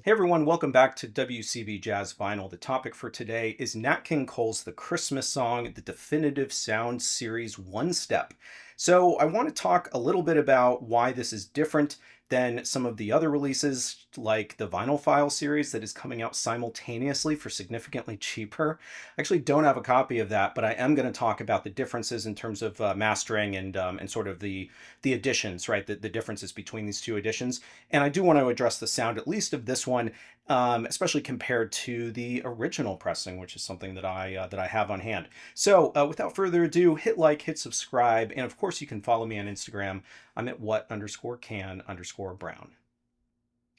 Hey everyone, welcome back to WCB Jazz Vinyl. The topic for today is Nat King Cole's The Christmas Song, the Definitive Sound Series One Step. So, I want to talk a little bit about why this is different than some of the other releases, like the Vinyl File series that is coming out simultaneously for significantly cheaper. I actually don't have a copy of that, but I am going to talk about the differences in terms of mastering and sort of the additions, right? The differences between these two editions. And I do want to address the sound, at least of this one, especially compared to the original pressing, which is something that I have on hand. So, without further ado, hit like, hit subscribe, and of course, you can follow me on Instagram. I'm at what_can_brown.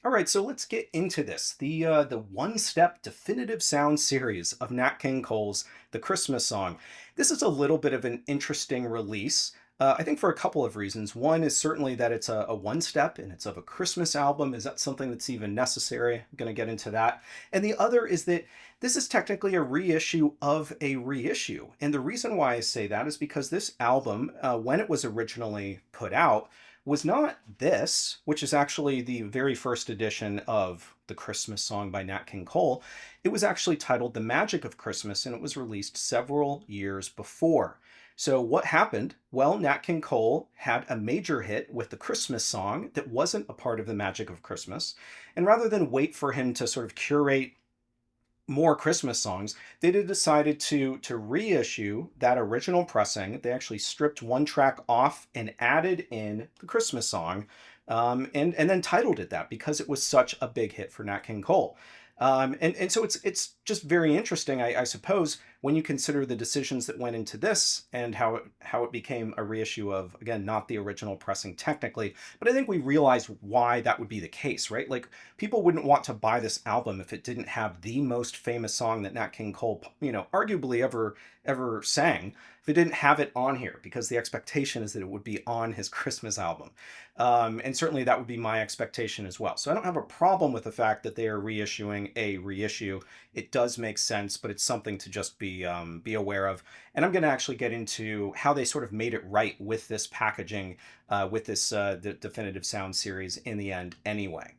All right, so let's get into this. The one-step definitive sound series of Nat King Cole's The Christmas Song. This is a little bit of an interesting release. I think for a couple of reasons. One is certainly that it's a one-step and it's of a Christmas album. Is that something that's even necessary? I'm going to get into that. And the other is that this is technically a reissue of a reissue. And the reason why I say that is because this album, when it was originally put out, was not this, which is actually the very first edition of The Christmas Song by Nat King Cole. It was actually titled The Magic of Christmas, and it was released several years before. So what happened? Well, Nat King Cole had a major hit with the Christmas song that wasn't a part of the Magic of Christmas. And rather than wait for him to sort of curate more Christmas songs, they decided to reissue that original pressing. They actually stripped one track off and added in the Christmas song, and then titled it that because it was such a big hit for Nat King Cole. And so it's just very interesting, I suppose, when you consider the decisions that went into this and how it became a reissue of, again, not the original pressing technically, but I think we realize why that would be the case, right? Like, people wouldn't want to buy this album if it didn't have the most famous song that Nat King Cole, arguably ever sang, if it didn't have it on here, because the expectation is that it would be on his Christmas album. And certainly that would be my expectation as well. So I don't have a problem with the fact that they are reissuing a reissue. It does make sense, but it's something to just be aware of. And I'm going to actually get into how they sort of made it right with this packaging, with this the Definitive Sound series in the end anyway.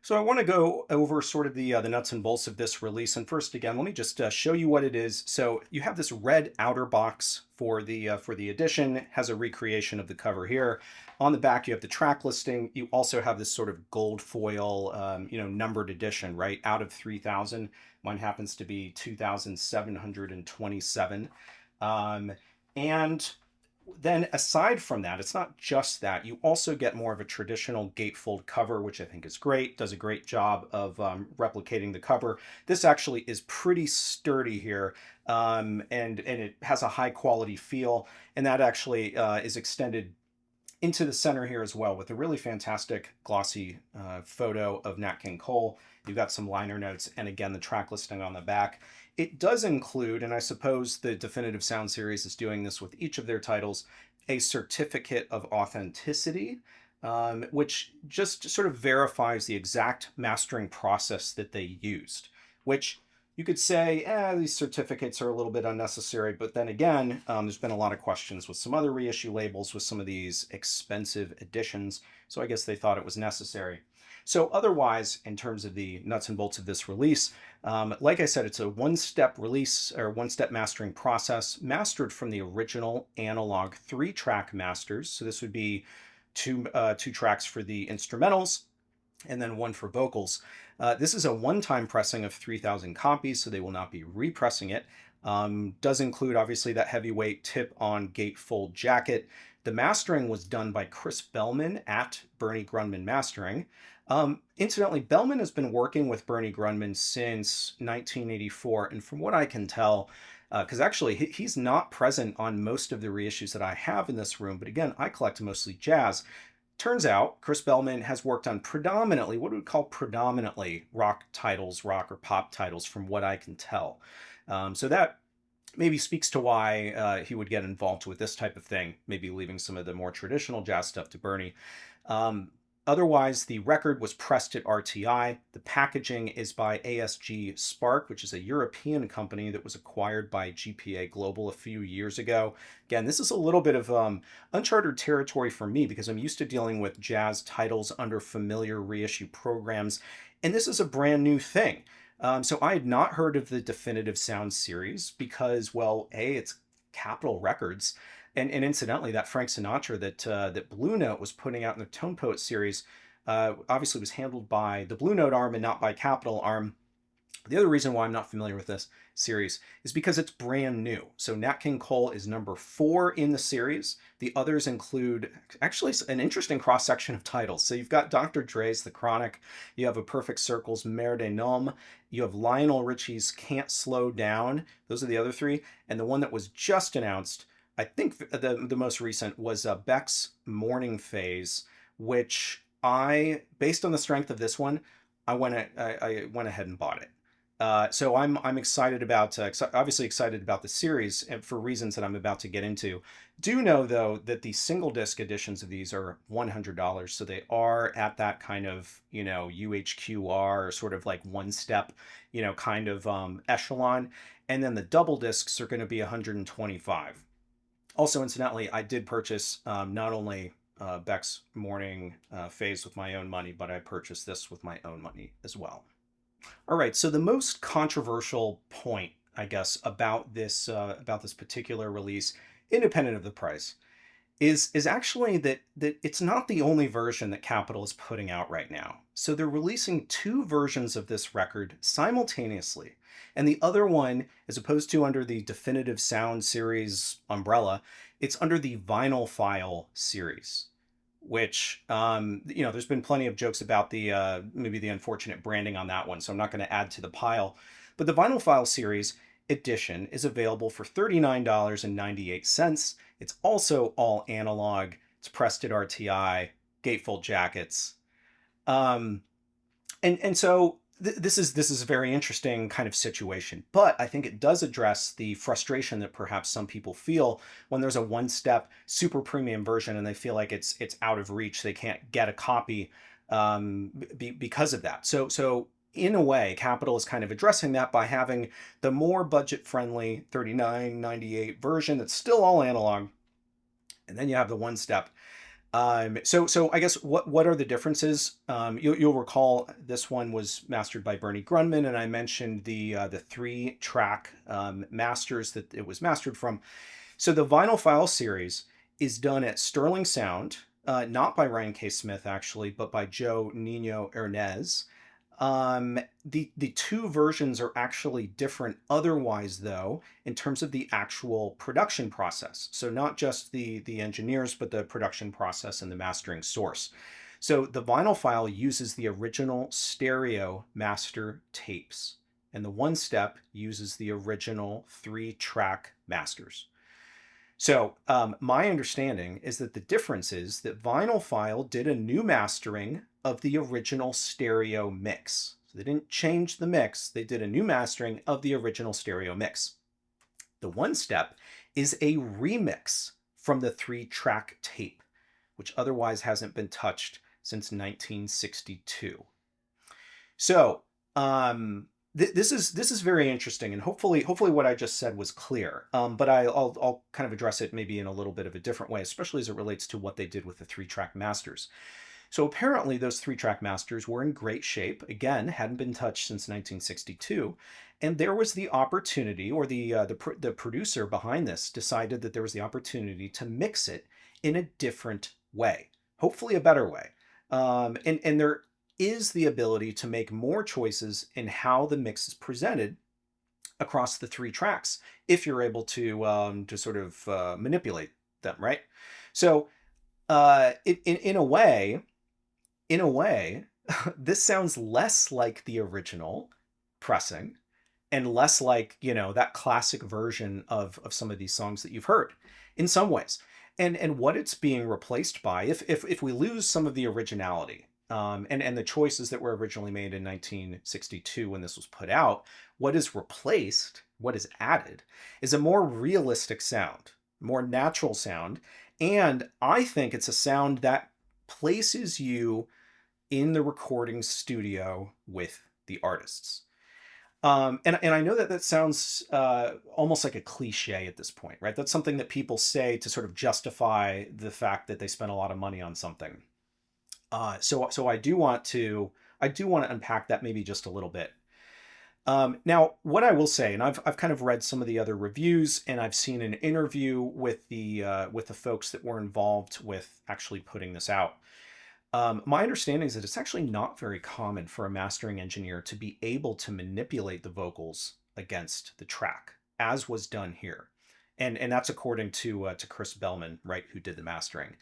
So I want to go over sort of the nuts and bolts of this release. And first, again, let me just show you what it is. So you have this red outer box for the edition. It has a recreation of the cover here. On the back, you have the track listing. You also have this sort of gold foil, numbered edition, right? Out of 3,000. Mine happens to be 2,727. And then aside from that, it's not just that. You also get more of a traditional gatefold cover, which I think is great. Does a great job of replicating the cover. This actually is pretty sturdy here, and it has a high quality feel. And that actually is extended into the center here as well with a really fantastic glossy photo of Nat King Cole. You've got some liner notes and again the track listing on the back. It does include, and I suppose the Definitive Sound series is doing this with each of their titles, a certificate of authenticity, which just sort of verifies the exact mastering process that they used, which you could say, these certificates are a little bit unnecessary, but then again, there's been a lot of questions with some other reissue labels with some of these expensive editions, so I guess they thought it was necessary. So otherwise, in terms of the nuts and bolts of this release, like I said, it's a one-step release or one-step mastering process, mastered from the original analog 3-track masters. So this would be two tracks for the instrumentals and then one for vocals. This is a one-time pressing of 3,000 copies, so they will not be repressing it. Does include, obviously, that heavyweight tip-on gatefold jacket. The mastering was done by Chris Bellman at Bernie Grundman Mastering. Incidentally, Bellman has been working with Bernie Grundman since 1984, and from what I can tell, because actually he's not present on most of the reissues that I have in this room, but again, I collect mostly jazz. Turns out Chris Bellman has worked on predominantly, what we would call predominantly rock titles, rock or pop titles, from what I can tell. So that maybe speaks to why he would get involved with this type of thing, maybe leaving some of the more traditional jazz stuff to Bernie. Otherwise, the record was pressed at RTI. The packaging is by ASG Spark, which is a European company that was acquired by GPA Global a few years ago. Again, this is a little bit of uncharted territory for me because I'm used to dealing with jazz titles under familiar reissue programs. And this is a brand new thing. So I had not heard of the Definitive Sound series because, well, A, it's Capitol Records. And incidentally, that Frank Sinatra that Blue Note was putting out in the Tone Poet series obviously was handled by the Blue Note arm and not by Capitol arm. The other reason why I'm not familiar with this series is because it's brand new. So Nat King Cole is number 4 in the series. The others include actually an interesting cross section of titles. So you've got Dr. Dre's The Chronic, you have A Perfect Circle's Mer de Noms, you have Lionel Richie's Can't Slow Down. Those are the other 3. And the one that was just announced, I think the most recent, was Beck's Morning Phase, which based on the strength of this one, I went ahead and bought it. So I'm excited about obviously excited about the series and for reasons that I'm about to get into. Do know though that the single disc editions of these are $100, so they are at that kind of UHQR sort of like one step kind of echelon, and then the double discs are going to be 125. Also, incidentally, I did purchase not only Beck's Morning Phase with my own money, but I purchased this with my own money as well. All right, so the most controversial point, I guess, about this particular release, independent of the price, is actually that it's not the only version that Capitol is putting out right now. So they're releasing 2 versions of this record simultaneously. And the other one, as opposed to under the Definitive Sound series umbrella, it's under the Vinyl series, which there's been plenty of jokes about the maybe the unfortunate branding on that one, so I'm not going to add to the pile. But the Vinyl series edition is available for $39.98. It's also all analog. It's pressed at RTI, gatefold jackets, um, and so this is a very interesting kind of situation. But I think it does address the frustration that perhaps some people feel when there's a one-step super premium version and they feel like it's out of reach. They can't get a copy because of that. So in a way, Capitol is kind of addressing that by having the more budget-friendly $39.98 version that's still all analog, and then you have the one step. So I guess what are the differences? You'll recall this one was mastered by Bernie Grundman, and I mentioned the 3-track masters that it was mastered from. So the Vinyl series is done at Sterling Sound, not by Ryan K. Smith actually, but by Joe Nino Ernez. The 2 versions are actually different otherwise, though, in terms of the actual production process. So not just the engineers, but the production process and the mastering source. So the Vinyl uses the original stereo master tapes, and the one step uses the original 3-track masters. So my understanding is that the difference is that Vinyl did a new mastering of the original stereo mix. So they didn't change the mix, they did a new mastering of the original stereo mix. The one step is a remix from the 3-track tape, which otherwise hasn't been touched since 1962. So this is very interesting, and hopefully what I just said was clear. But I'll kind of address it maybe in a little bit of a different way, especially as it relates to what they did with the 3-track masters. So apparently those 3-track masters were in great shape. Again, hadn't been touched since 1962, and there was the opportunity, or the producer behind this decided that there was the opportunity to mix it in a different way, hopefully a better way. And there is the ability to make more choices in how the mix is presented across the 3 tracks if you're able to sort of manipulate them, right? So in a way, this sounds less like the original pressing and less like that classic version of some of these songs that you've heard in some ways. And what it's being replaced by, if we lose some of the originality, and the choices that were originally made in 1962 when this was put out, what is replaced, what is added, is a more realistic sound, more natural sound. And I think it's a sound that places you in the recording studio with the artists. And I know that sounds almost like a cliche at this point, right? That's something that people say to sort of justify the fact that they spent a lot of money on something. So I do want to I do want to unpack that maybe just a little bit. Now, what I will say, and I've kind of read some of the other reviews, and I've seen an interview with the folks that were involved with actually putting this out. My understanding is that it's actually not very common for a mastering engineer to be able to manipulate the vocals against the track, as was done here, and that's according to Chris Bellman, right, who did the mastering.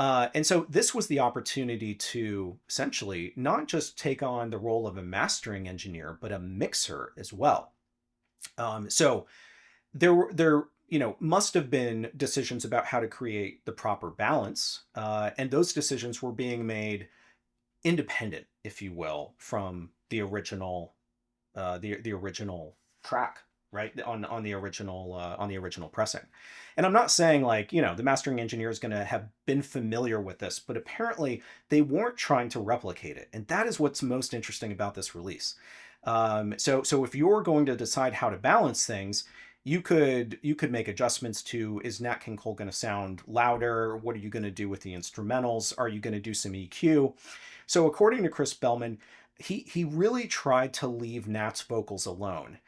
And so this was the opportunity to essentially not just take on the role of a mastering engineer, but a mixer as well. So there must have been decisions about how to create the proper balance, and those decisions were being made independent, if you will, from the original track, right, on the original pressing. And I'm not saying, like, the mastering engineer is going to have been familiar with this, but apparently they weren't trying to replicate it, and that is what's most interesting about this release. So if you're going to decide how to balance things, you could make adjustments to, is Nat King Cole going to sound louder? What are you going to do with the instrumentals? Are you going to do some EQ? So according to Chris Bellman, he really tried to leave Nat's vocals alone.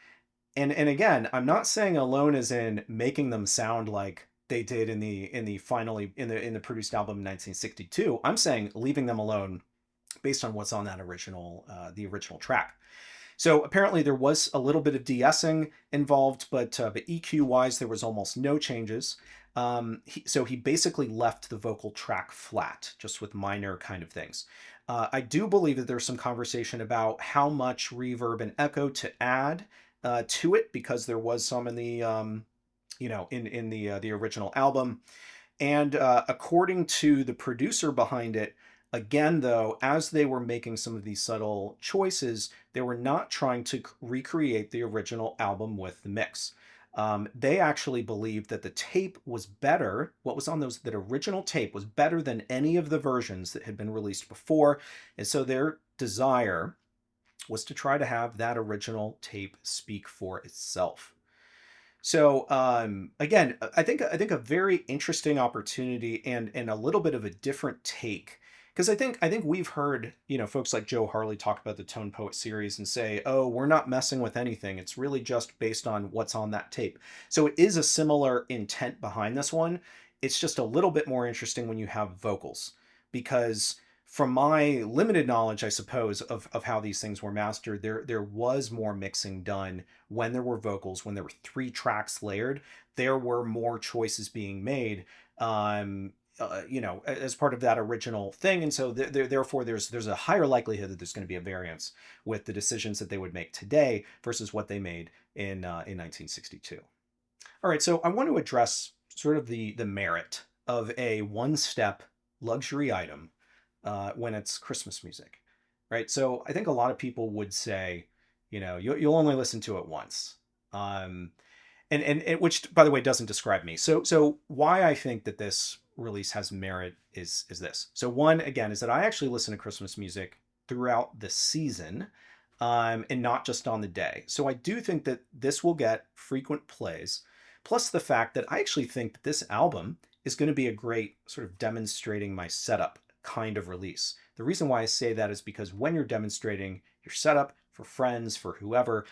And again, I'm not saying alone as in making them sound like they did in the produced album in 1962. I'm saying leaving them alone based on what's on that the original track. So apparently there was a little bit of de-essing involved, but EQ wise there was almost no changes. So he basically left the vocal track flat, just with minor kind of things. I do believe that there's some conversation about how much reverb and echo to add to it, because there was some in the the original album. And according to the producer behind it, again, though, as they were making some of these subtle choices, they were not trying to recreate the original album with the mix. They actually believed that the tape was better. What was on that original tape was better than any of the versions that had been released before. And so their desire was to try to have that original tape speak for itself. So again, I think a very interesting opportunity, and a little bit of a different take, because I think we've heard folks like Joe Harley talk about the Tone Poet series and say, oh, we're not messing with anything. It's really just based on what's on that tape. So it is a similar intent behind this one. It's just a little bit more interesting when you have vocals, because from my limited knowledge, I suppose, of how these things were mastered, there was more mixing done when there were vocals. When there were three tracks layered, there were more choices being made, as part of that original thing. And so therefore there's a higher likelihood that there's going to be a variance with the decisions that they would make today versus what they made in 1962. All right, so I want to address sort of the merit of a one-step luxury item when it's Christmas music, right? So I think a lot of people would say, you'll only listen to it once, and which, by the way, doesn't describe me. So why I think that this release has merit is this. So one, again, is that I actually listen to Christmas music throughout the season, and not just on the day. So I do think that this will get frequent plays. Plus the fact that I actually think that this album is going to be a great sort of demonstrating my setup kind of release. The reason why I say that is because when you're demonstrating your setup for friends, for whoever,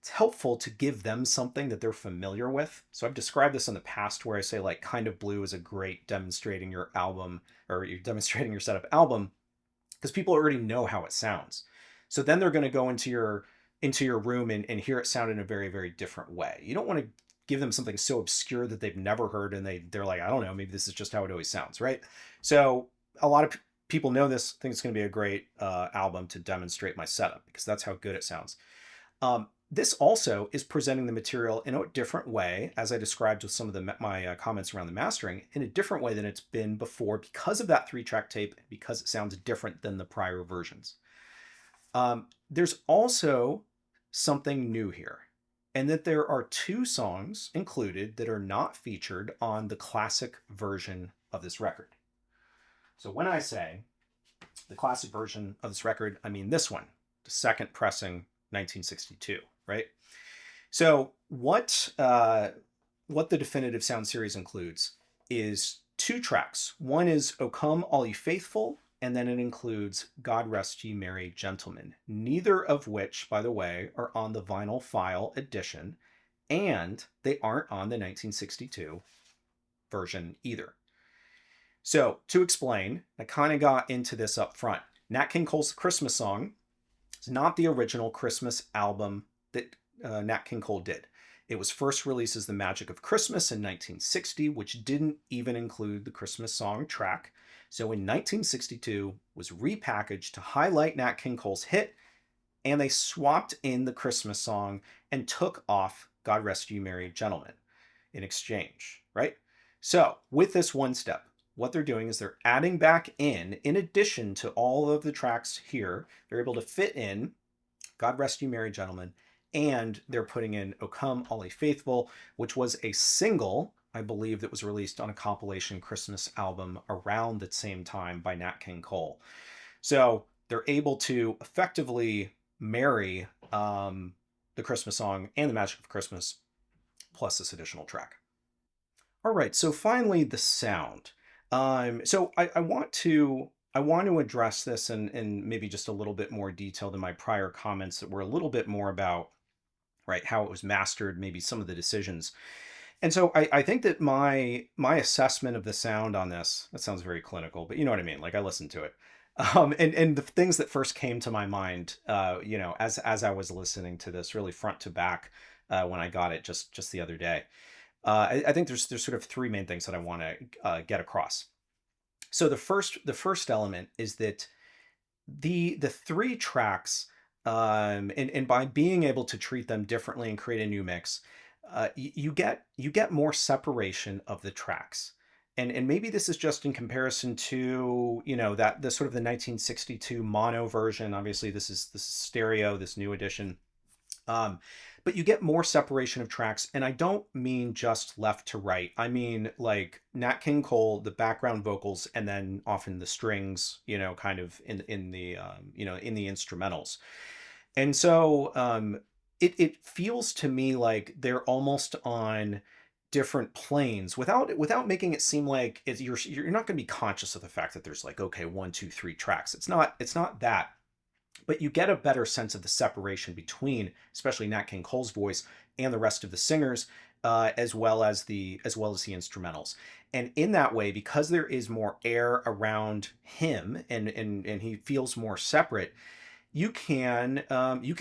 it's helpful to give them something that they're familiar with. So I've described this in the past where I say, like, Kind of Blue is a great demonstrating your album, or you're demonstrating your setup album, because people already know how it sounds. So then they're going to go into your room and hear it sound in a very, very different way. You don't want to give them something so obscure that they've never heard, and they're like, I don't know, maybe this is just how it always sounds, right? So a lot of people know this. I think it's going to be a great album to demonstrate my setup, because that's how good it sounds. This also is presenting the material in a different way, as I described with some of my comments around the mastering, in a different way than it's been before, because of that three-track tape, because it sounds different than the prior versions. There's also something new here, and that there are two songs included that are not featured on the classic version of this record. So when I say the classic version of this record, I mean this one, the second pressing, 1962, right? So what the Definitive Sound series includes is two tracks. One is O Come All Ye Faithful, and then it includes God Rest Ye Merry Gentlemen, neither of which, by the way, are on the vinyl file edition, and they aren't on the 1962 version either. So, to explain, I kind of got into this up front. Nat King Cole's Christmas Song is not the original Christmas album that Nat King Cole did. It was first released as The Magic of Christmas in 1960, which didn't even include the Christmas song track. So in 1962 was repackaged to highlight Nat King Cole's hit, and they swapped in the Christmas song and took off God Rest You Merry Gentlemen in exchange, right? So with this one step, what they're doing is they're adding back in addition to all of the tracks here, they're able to fit in God Rest You Merry Gentlemen, and they're putting in O Come All Ye Faithful, which was a single, I believe, that was released on a compilation Christmas album around the same time by Nat King Cole. So they're able to effectively marry the Christmas song and the Magic of Christmas plus this additional track. All right, so finally the sound. So I want to address this in maybe just a little bit more detail than my prior comments that were a little bit more about right how it was mastered, maybe some of the decisions. And so I think that my assessment of the sound on this, that sounds very clinical, but you know what I mean. Like I listened to it. And the things that first came to my mind, as I was listening to this, really front to back, when I got it just the other day, I think there's sort of three main things that I want to get across. So the first element is that the three tracks, and by being able to treat them differently and create a new mix, you get more separation of the tracks. And maybe this is just in comparison to that the sort of the 1962 mono version. Obviously, this is stereo, this new edition. Um, but you get more separation of tracks, and I don't mean just left to right. I mean like Nat King Cole, the background vocals, and then often the strings, kind of in the instrumentals. And so it feels to me like they're almost on different planes without making it seem like you're not going to be conscious of the fact that there's like, okay, one, two, three tracks. It's not that, but you get a better sense of the separation between, especially Nat King Cole's voice and the rest of the singers, as well as the instrumentals. And in that way, because there is more air around him, and he feels more separate, you can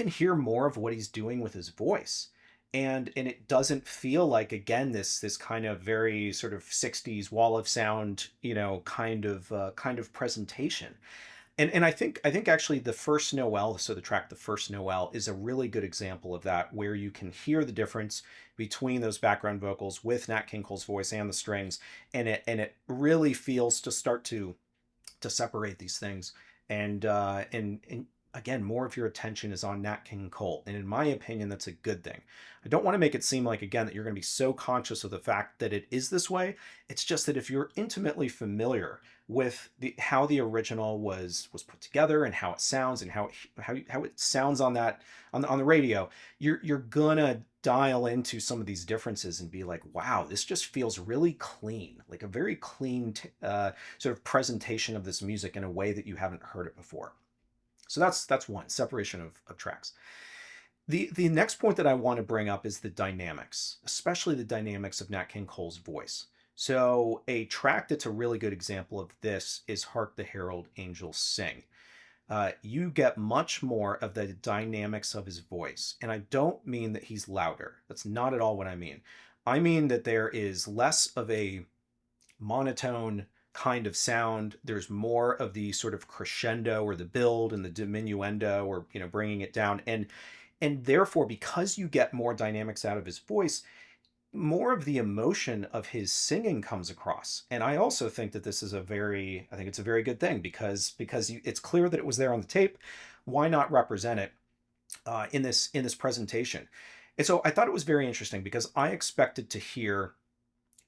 hear more of what he's doing with his voice. And it doesn't feel like, again, this kind of very sort of 60s wall of sound, kind of presentation. And I think actually the first Noel, so the track The First Noel, is a really good example of that, where you can hear the difference between those background vocals with Nat King Cole's voice and the strings, and it really feels to start to separate these things. And again, more of your attention is on Nat King Cole, and in my opinion, that's a good thing. I don't want to make it seem like, again, that you're going to be so conscious of the fact that it is this way. It's just that if you're intimately familiar with how the original was put together and how it sounds and how it sounds on that on the radio, you're gonna dial into some of these differences and be like, wow, this just feels really clean, like a very clean sort of presentation of this music in a way that you haven't heard it before. So that's one separation of tracks. The next point that I want to bring up is the dynamics, especially the dynamics of Nat King Cole's voice. So a track that's a really good example of this is Hark the Herald Angels Sing. You get much more of the dynamics of his voice. And I don't mean that he's louder. That's not at all what I mean. I mean that there is less of a monotone kind of sound. There's more of the sort of crescendo or the build and the diminuendo, or bringing it down. And therefore, because you get more dynamics out of his voice, more of the emotion of his singing comes across. And I also think that I think it's a very good thing, because it's clear that it was there on the tape. Why not represent it in this presentation? And so I thought it was very interesting, because I expected to hear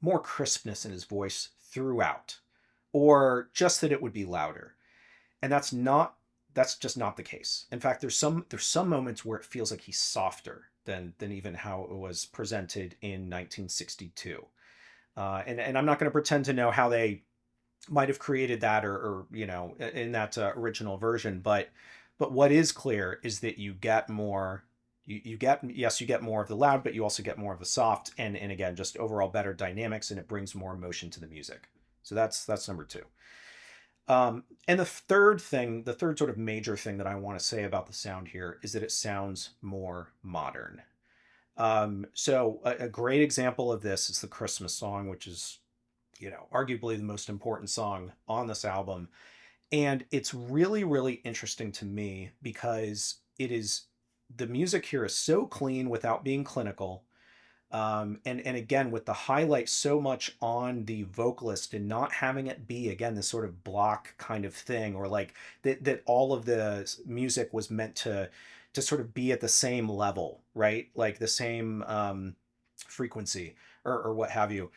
more crispness in his voice throughout, or just that it would be louder. And that's just not the case. In fact, there's some moments where it feels like he's softer than even how it was presented in 1962. And I'm not going to pretend to know how they might have created that, or in that original version. But what is clear is that you get more. You get, yes, you get more of the loud, but you also get more of the soft, and again, just overall better dynamics, and it brings more emotion to the music. So that's number two. And the third sort of major thing that I want to say about the sound here is that it sounds more modern. So a great example of this is the Christmas song, which is, arguably the most important song on this album. And it's really, really interesting to me because the music here is so clean without being clinical. And again, with the highlight so much on the vocalist and not having it be, again, this sort of block kind of thing, or like that all of the music was meant to sort of be at the same level, right? Like the same frequency, or what have you.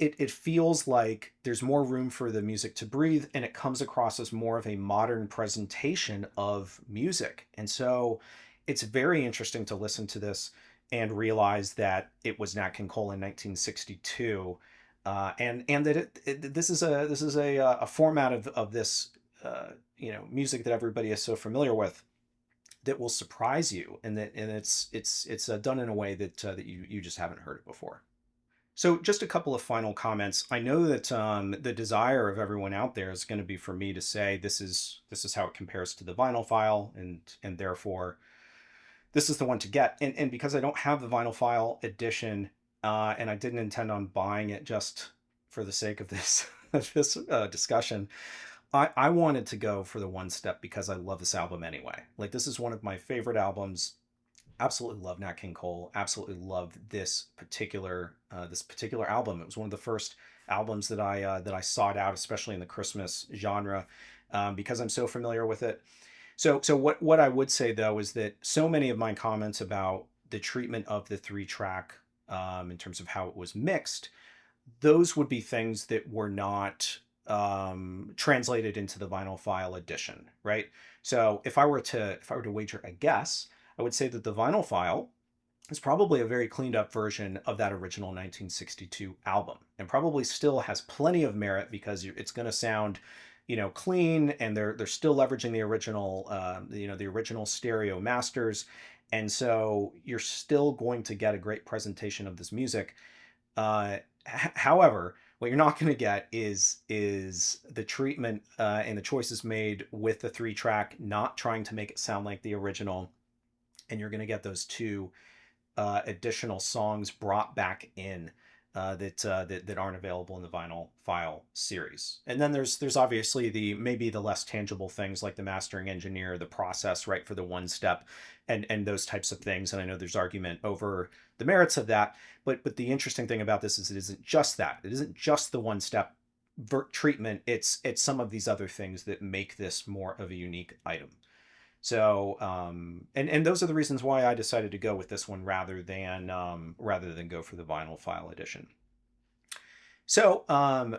It feels like there's more room for the music to breathe, and it comes across as more of a modern presentation of music. And so it's very interesting to listen to this and realize that it was Nat King Cole in 1962, and that this is a format of this music that everybody is so familiar with, that will surprise you, and it's done in a way that you just haven't heard it before. So, just a couple of final comments. I know that the desire of everyone out there is going to be for me to say this is how it compares to the vinyl file, and therefore this is the one to get. And because I don't have the vinyl file edition, and I didn't intend on buying it just for the sake of this of this discussion, I wanted to go for the one step because I love this album anyway. Like, this is one of my favorite albums. Absolutely love Nat King Cole. Absolutely love this particular album. It was one of the first albums that I sought out, especially in the Christmas genre, because I'm so familiar with it. So what I would say though is that so many of my comments about the treatment of the three track, in terms of how it was mixed, those would be things that were not translated into the vinyl file edition, right? So if I were to wager a guess, I would say that the vinyl file is probably a very cleaned up version of that original 1962 album, and probably still has plenty of merit because it's going to sound, clean, and they're still leveraging the original, the original stereo masters, and so you're still going to get a great presentation of this music. However, what you're not going to get is the treatment, and the choices made with the three track, not trying to make it sound like the original, and you're going to get those two additional songs brought back in, that aren't available in the vinyl file series. And then there's obviously the maybe the less tangible things like the mastering engineer, the process, right, for the one step, and those types of things. And I know there's argument over the merits of that, but the interesting thing about this is it isn't just that. It isn't just the one step treatment. It's some of these other things that make this more of a unique item. So, and those are the reasons why I decided to go with this one rather than go for the vinyl file edition. So,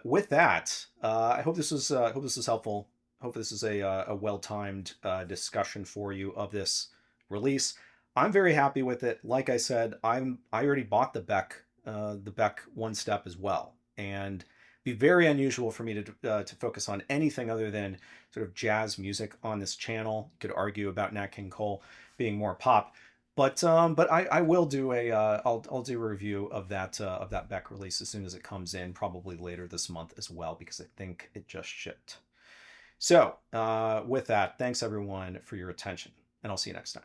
with that, I hope this is helpful. Hope this is a well timed discussion for you of this release. I'm very happy with it. Like I said, I already bought the Beck one step as well, and it'd be very unusual for me to focus on anything other than sort of jazz music on this channel. You could argue about Nat King Cole being more pop, but I will do I'll do a review of that Beck release as soon as it comes in, probably later this month as well, because I think it just shipped. So with that, thanks everyone for your attention, and I'll see you next time.